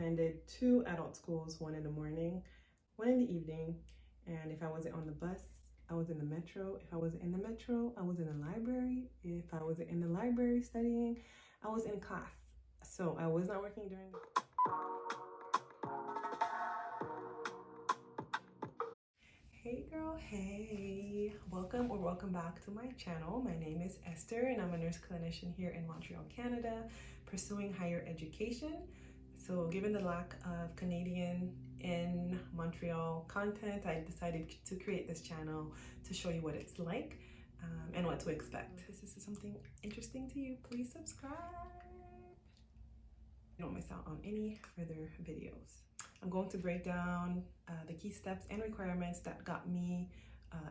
attended 2 adult schools, one in the morning, one in the evening. And if I wasn't on the bus, I was in the metro. If I wasn't in the metro, I was in the library. If I wasn't in the library studying, I was in class. So I was not working during the... Hey girl, hey, welcome back to my channel. My name is Esther and I'm a nurse clinician here in Montreal, Canada, pursuing higher education. So given the lack of Canadian in Montreal content, I decided to create this channel to show you what it's like and what to expect. If this is something interesting to you, please subscribe. You don't miss out on any further videos. I'm going to break down the key steps and requirements that got me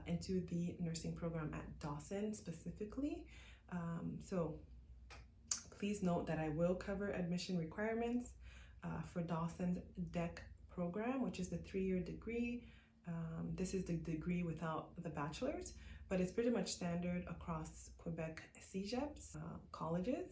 into the nursing program at Dawson specifically. So please note that I will cover admission requirements for Dawson's DEC program, which is the 3-year degree. This is the degree without the bachelor's, but it's pretty much standard across Quebec CEGEPs colleges.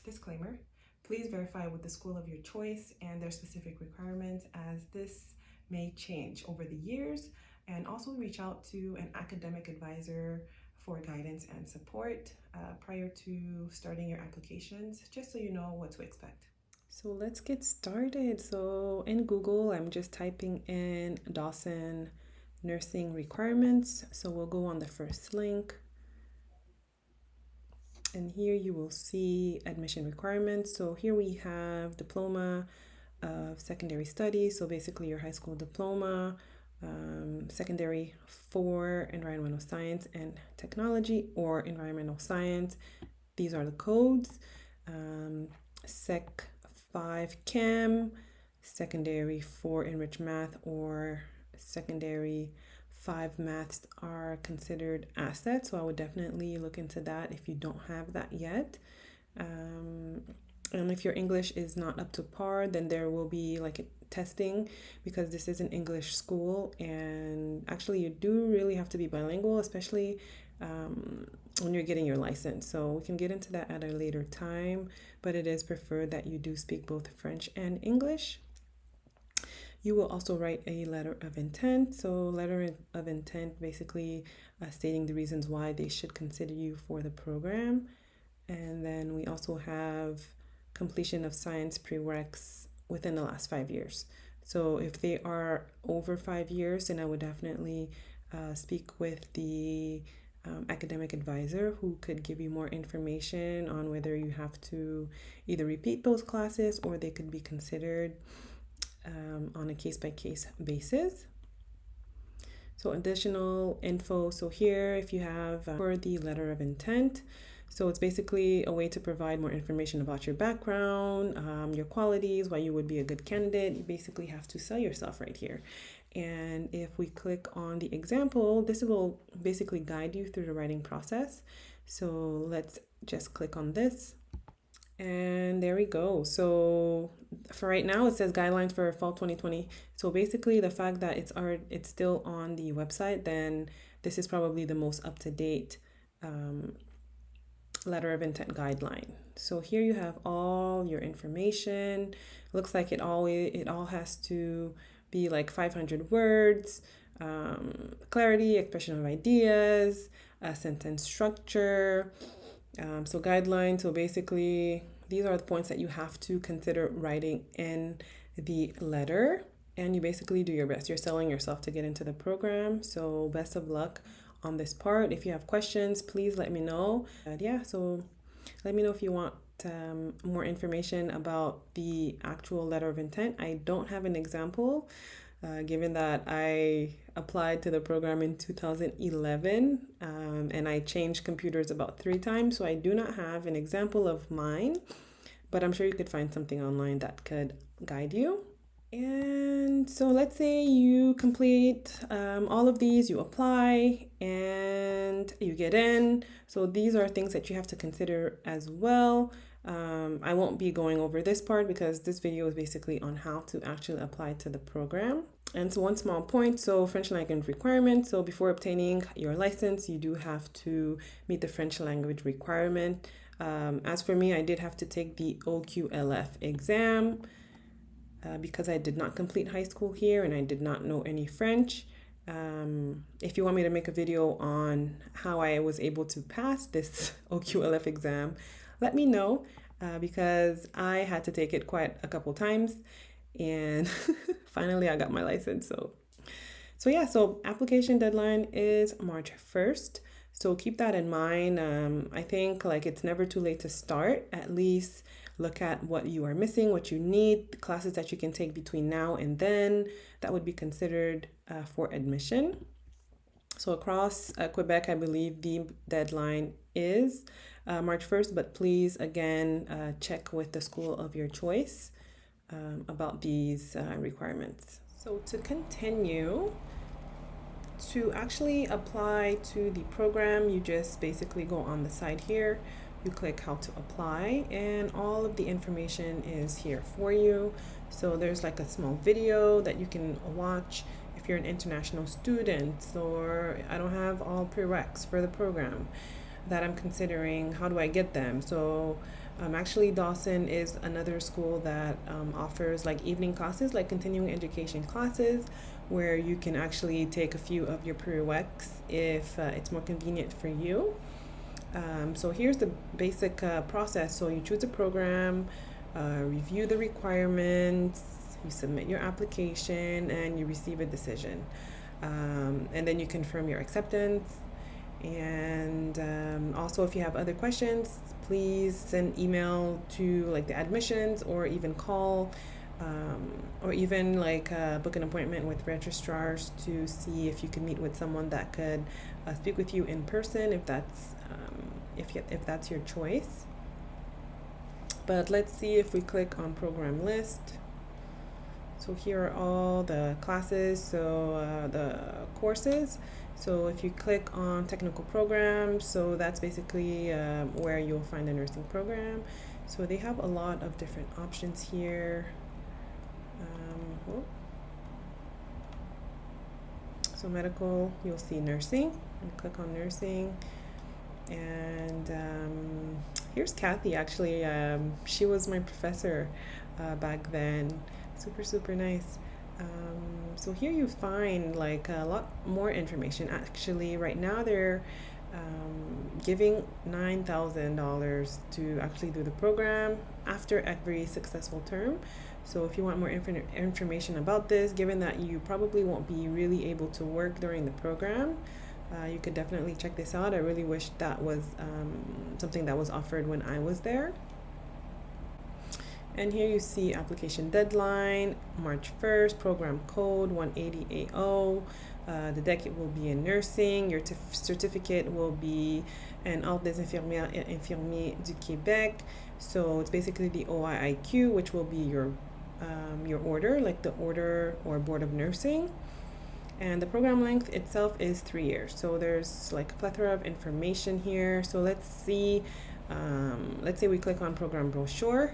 Disclaimer. Please verify with the school of your choice and their specific requirements, as this may change over the years, and also reach out to an academic advisor for guidance and support prior to starting your applications, just so you know what to expect. So let's get started. So in Google, I'm just typing in Dawson nursing requirements. So we'll go on the first link. And here you will see admission requirements. So here we have diploma of secondary studies. So basically your high school diploma, secondary for environmental science and technology or environmental science. These are the codes. Sec 5 Chem, secondary 4 enriched math, or secondary 5 maths are considered assets, so I would definitely look into that if you don't have that yet. And if your English is not up to par, then there will be like a testing, because this is an English school, and actually you do really have to be bilingual, especially when you're getting your license. So we can get into that at a later time, but it is preferred that you do speak both French and English. You will also write a letter of intent. So letter of intent basically stating the reasons why they should consider you for the program. And then we also have completion of science prereqs within the last 5 years. So if they are over 5 years, then I would definitely speak with the academic advisor who could give you more information on whether you have to either repeat those classes or they could be considered on a case-by-case basis. So additional info. So here, if you have for the letter of intent, so it's basically a way to provide more information about your background, your qualities, why you would be a good candidate. You basically have to sell yourself right here. And if we click on the example, this will basically guide you through the writing process. So let's just click on this. And there we go. So for right now, it says guidelines for fall 2020. So basically the fact that it's still on the website, then this is probably the most up-to-date letter of intent guideline. So here you have all your information. Looks like it all has to be like 500 words, clarity, expression of ideas, sentence structure. So guidelines, so basically these are the points that you have to consider writing in the letter, and you basically do your best. You're selling yourself to get into the program, so best of luck on this part. If you have questions, please let me know. Yeah, so let me know if you want more information about the actual letter of intent. I don't have an example, given that I applied to the program in 2011 and I changed computers about 3 times, so I do not have an example of mine, but I'm sure you could find something online that could guide you. And so let's say you complete all of these, you apply and you get in. So these are things that you have to consider as well. I won't be going over this part because this video is basically on how to actually apply to the program. And so one small point, so French language requirement. So before obtaining your license, you do have to meet the French language requirement. As for me, I did have to take the OQLF exam. because I did not complete high school here and I did not know any French. If you want me to make a video on how I was able to pass this OQLF exam, let me know because I had to take it quite a couple times and finally I got my license. So yeah, so application deadline is March 1st. So keep that in mind. I think like it's never too late to start. At least look at what you are missing, what you need, the classes that you can take between now and then that would be considered for admission. So across Quebec, I believe the deadline is March 1st, but please again check with the school of your choice about these requirements. So to continue, to actually apply to the program, you just basically go on the side here, you click how to apply, and all of the information is here for you. So there's like a small video that you can watch if you're an international student, or I don't have all prereqs for the program that I'm considering, how do I get them? So actually Dawson is another school that offers like evening classes, like continuing education classes, where you can actually take a few of your prereqs if it's more convenient for you. So here's the basic process. So you choose a program, review the requirements, you submit your application, and you receive a decision. And then you confirm your acceptance. And also, if you have other questions, please send email to like the admissions, or even call, or even like book an appointment with registrars to see if you can meet with someone that could speak with you in person, if that's your choice. But let's see if we click on program list. So here are all the classes, so the courses. So if you click on technical programs, so that's basically where you'll find a nursing program. So they have a lot of different options here. So medical, you'll see nursing, and click on nursing. And here's Kathy, actually. She was my professor back then. Super nice. So here you find like a lot more information. Actually, right now they're giving $9,000 to actually do the program after every successful term. So if you want more information about this, given that you probably won't be really able to work during the program, you could definitely check this out. I really wish that was something that was offered when I was there. And here you see application deadline, March 1st, program code 180AO. The DEC will be in nursing. Your certificate will be an Ordre des infirmières et infirmiers du Québec. So it's basically the OIIQ, which will be your order, like the order or board of nursing. And the program length itself is 3 years. So there's like a plethora of information here. So let's see, let's say we click on program brochure.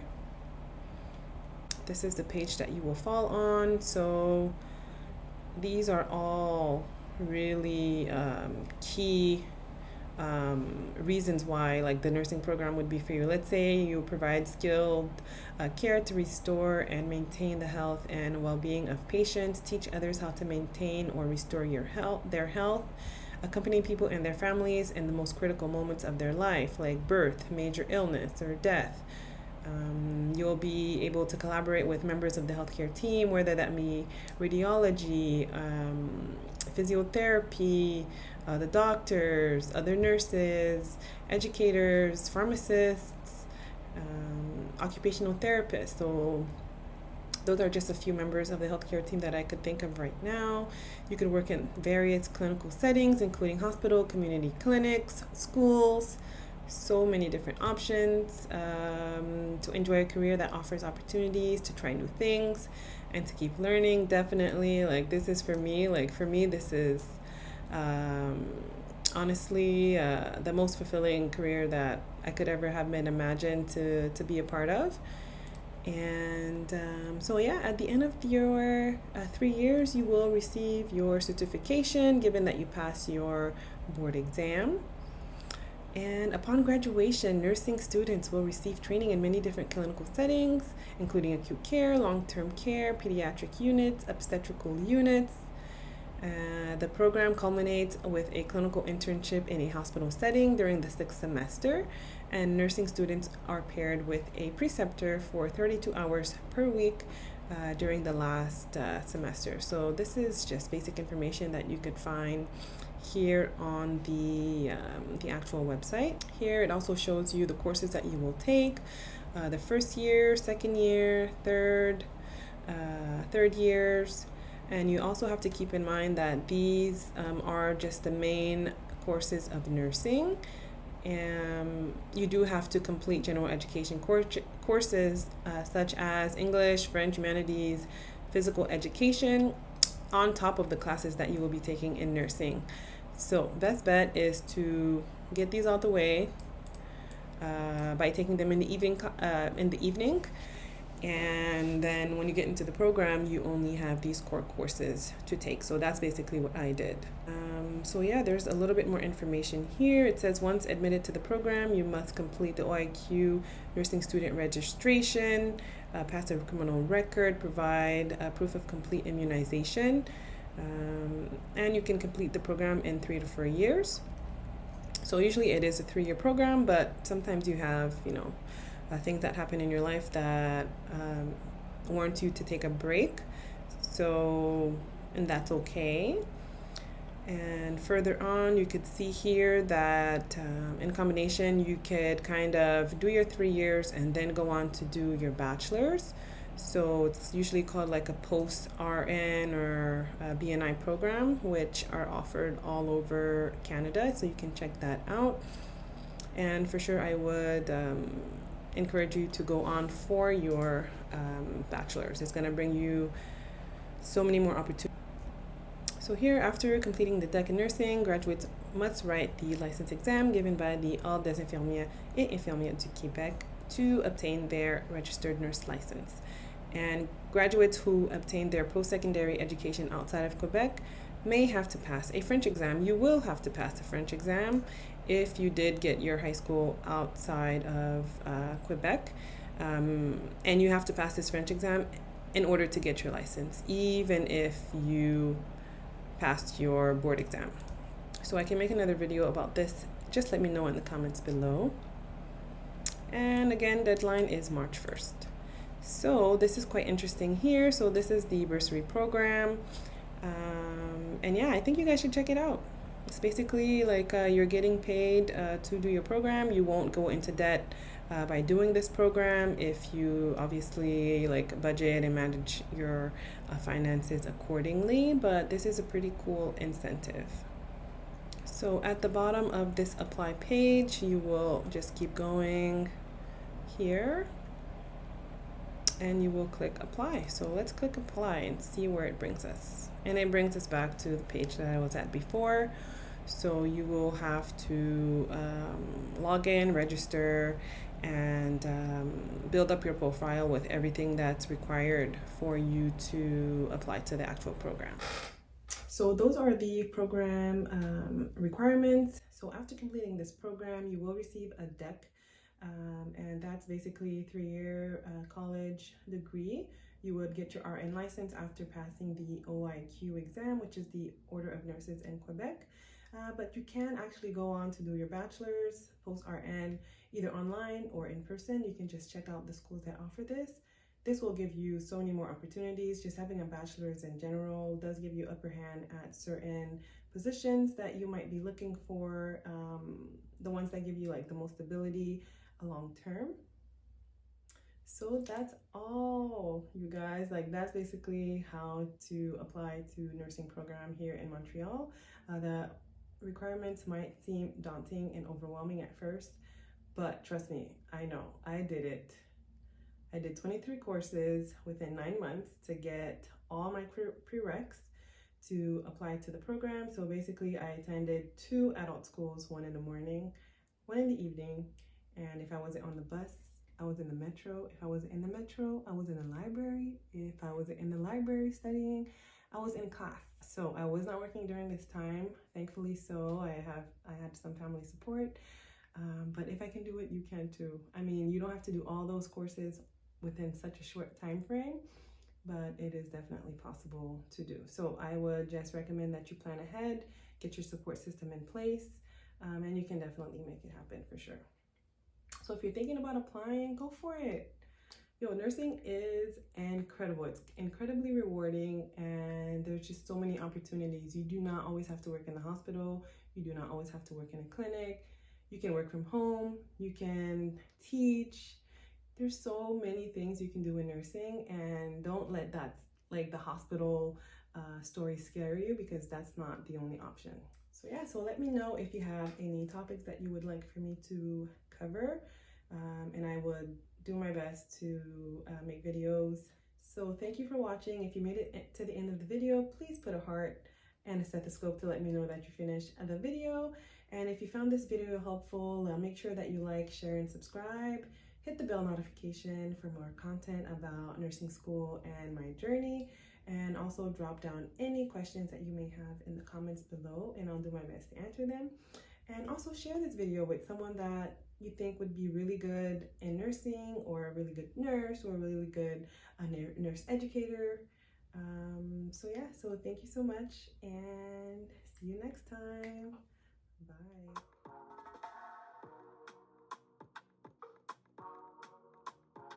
This is the page that you will fall on. So these are all really key reasons why like the nursing program would be for you. Let's say you provide skilled care to restore and maintain the health and well-being of patients, teach others how to maintain or restore their health, accompany people and their families in the most critical moments of their life, like birth, major illness, or death. You'll be able to collaborate with members of the healthcare team, whether that be radiology, physiotherapy, the doctors, other nurses, educators, pharmacists, occupational therapists. So those are just a few members of the healthcare team that I could think of right now. You could work in various clinical settings, including hospital, community clinics, schools. So many different options to enjoy a career that offers opportunities to try new things and to keep learning. Definitely, like this is for me. Like for me, this is honestly the most fulfilling career that I could ever have been imagined to be a part of. And so yeah, at the end of your 3 years, you will receive your certification, given that you pass your board exam. And upon graduation, nursing students will receive training in many different clinical settings, including acute care, long term care, pediatric units, obstetrical units. The program culminates with a clinical internship in a hospital setting during the sixth semester, and nursing students are paired with a preceptor for 32 hours per week during the last semester. So this is just basic information that you could find here on the actual website. Here it also shows you the courses that you will take, the first year, second year, third years. And you also have to keep in mind that these are just the main courses of nursing. You do have to complete general education courses such as English, French, humanities, physical education on top of the classes that you will be taking in nursing. So best bet is to get these out the way by taking them in the evening. And then when you get into the program, you only have these core courses to take. So that's basically what I did. So yeah, there's a little bit more information here. It says once admitted to the program, you must complete the OIQ nursing student registration, pass a criminal record, provide proof of complete immunization, and you can complete the program in 3 to 4 years. So usually it is a 3-year program, but sometimes you have, things that happen in your life that warrant you to take a break. And that's okay. And further on, you could see here that in combination, you could kind of do your 3 years and then go on to do your bachelor's. So it's usually called like a post-RN or a BNI program, which are offered all over Canada. So you can check that out. And for sure, I would encourage you to go on for your bachelor's. It's going to bring you so many more opportunities. So here, after completing the DEC in nursing, graduates must write the license exam given by the Ordre des infirmiers et infirmières du Québec to obtain their registered nurse license. And graduates who obtain their post-secondary education outside of Quebec may have to pass a French exam. You will have to pass a French exam if you did get your high school outside of Quebec. And you have to pass this French exam in order to get your license, even if you passed your board exam. So I can make another video about this. Just let me know in the comments below. And again, deadline is March 1st. So this is quite interesting here. So this is the bursary program. And yeah, I think you guys should check it out. It's basically like you're getting paid to do your program. You won't go into debt by doing this program if you obviously like budget and manage your finances accordingly, but this is a pretty cool incentive. So at the bottom of this apply page, you will just keep going here and you will click apply. So let's click apply and see where it brings us. And it brings us back to the page that I was at before. So you will have to log in, register, and build up your profile with everything that's required for you to apply to the actual program. So those are the program requirements. So after completing this program, you will receive a DEC, and that's basically a 3-year college degree. You would get your RN license after passing the OIQ exam, which is the Order of Nurses in Quebec. But you can actually go on to do your bachelor's, post-RN, either online or in person. You can just check out the schools that offer this. This will give you so many more opportunities. Just having a bachelor's in general does give you upper hand at certain positions that you might be looking for, the ones that give you like the most stability long term. So that's all, you guys. Like that's basically how to apply to nursing program here in Montreal. The requirements might seem daunting and overwhelming at first, but trust me, I know, I did it. I did 23 courses within 9 months to get all my prereqs to apply to the program. So basically I attended 2 adult schools, one in the morning, one in the evening. And if I wasn't on the bus, I was in the metro. If I wasn't in the metro, I was in the library. If I wasn't in the library studying, I was in class. So I was not working during this time, thankfully so. I had some family support. But if I can do it, you can too. I mean, you don't have to do all those courses within such a short time frame, but it is definitely possible to do. So I would just recommend that you plan ahead, get your support system in place, and you can definitely make it happen for sure. So if you're thinking about applying, go for it. Yo, nursing is incredible. It's incredibly rewarding, and there's just so many opportunities. You do not always have to work in the hospital. You do not always have to work in a clinic. You can work from home. You can teach. There's so many things you can do in nursing, and don't let that, like the hospital story, scare you, because that's not the only option. So yeah, so let me know if you have any topics that you would like for me to cover, and I would do my best to make videos. So thank you for watching. If you made it to the end of the video, please put a heart and a stethoscope to let me know that you finished the video. And if you found this video helpful, make sure that you like, share, and subscribe. Hit the bell notification for more content about nursing school and my journey. And also drop down any questions that you may have in the comments below, and I'll do my best to answer them. And also share this video with someone that you think would be really good in nursing, or a really good nurse, or a really good nurse educator. So yeah, so thank you so much, and see you next time. Bye.